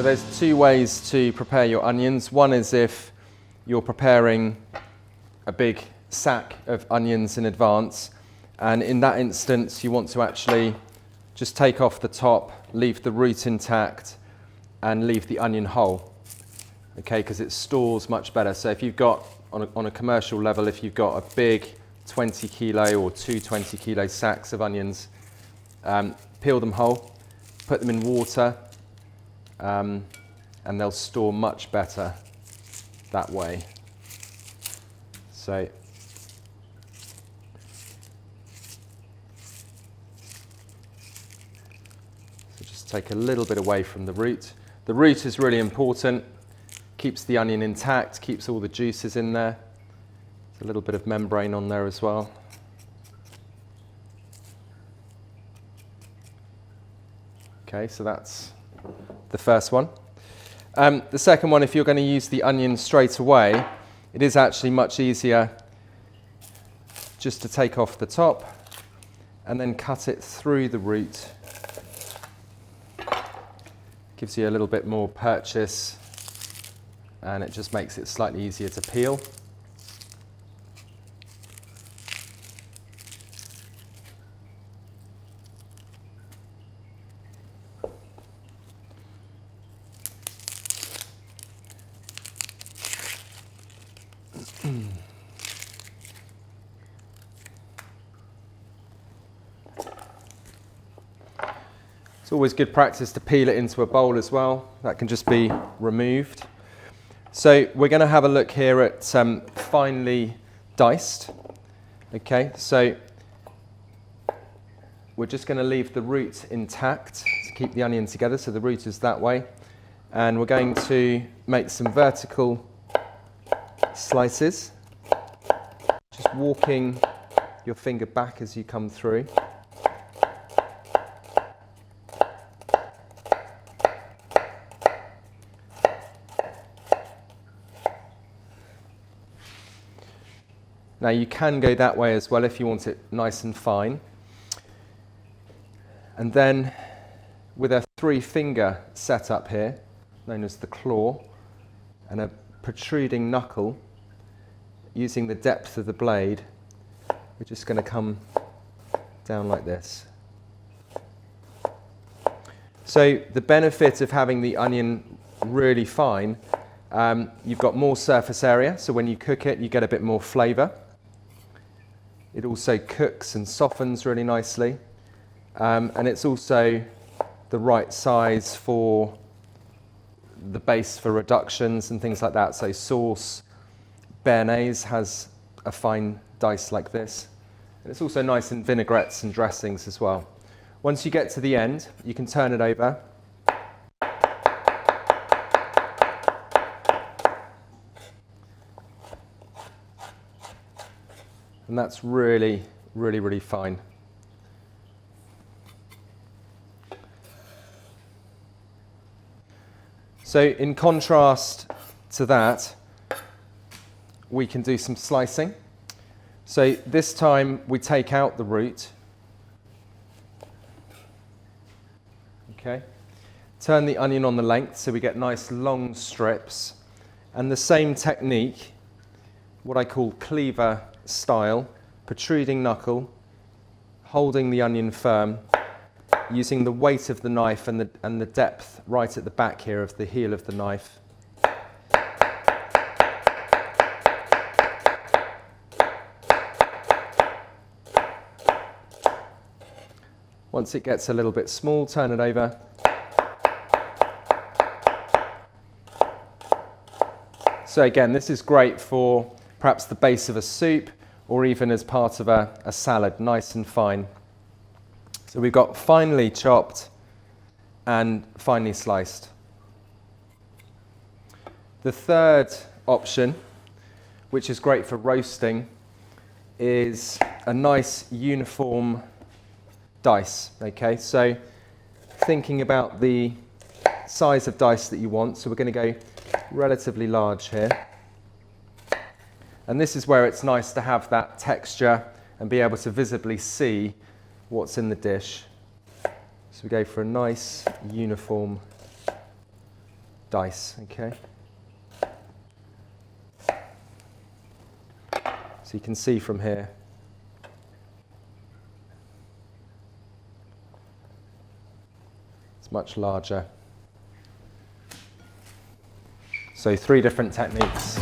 there's two ways to prepare your onions. One is if you're preparing a big sack of onions in advance, and in that instance you want to actually just take off the top, leave the root intact and leave the onion whole, okay, because it stores much better. So if you've got, on a commercial level, if you've got a big 20 kilo or two 20 kilo sacks of onions, peel them whole, put them in water, and they'll store much better that way. So just take a little bit away from the root. The root is really important, keeps the onion intact, keeps all the juices in there. There's a little bit of membrane on there as well. Okay, so that's the first one. The second one, if you're going to use the onion straight away, it is actually much easier just to take off the top and then cut it through the root. Gives you a little bit more purchase and it just makes it slightly easier to peel. It's always good practice to peel it into a bowl as well. That can just be removed. So we're going to have a look here at finely diced. Okay, so we're just going to leave the root intact to keep the onion together. So the root is that way. And we're going to make some vertical slices. Just walking your finger back as you come through. Now you can go that way as well if you want it nice and fine. And then with a 3-finger setup here, known as the claw, and a protruding knuckle, using the depth of the blade, we're just going to come down like this. So the benefit of having the onion really fine, you've got more surface area, so when you cook it you get a bit more flavour. It also cooks and softens really nicely, and it's also the right size for the base for reductions and things like that. So sauce, béarnaise has a fine dice like this. And it's also nice in vinaigrettes and dressings as well. Once you get to the end, you can turn it over. And that's really, really, really fine. So in contrast to that, we can do some slicing. So this time we take out the root. Okay. Turn the onion on the length so we get nice long strips. And the same technique, what I call cleaver style, protruding knuckle, holding the onion firm, using the weight of the knife and the depth right at the back here of the heel of the knife. Once it gets a little bit small, turn it over. So again, this is great for perhaps the base of a soup or even as part of a salad, nice and fine. So we've got finely chopped and finely sliced. The third option, which is great for roasting, is a nice uniform dice. Okay, so thinking about the size of dice that you want, so we're going to go relatively large here. And this is where it's nice to have that texture and be able to visibly see what's in the dish. So we go for a nice uniform dice, okay? So you can see from here, it's much larger. So 3 different techniques.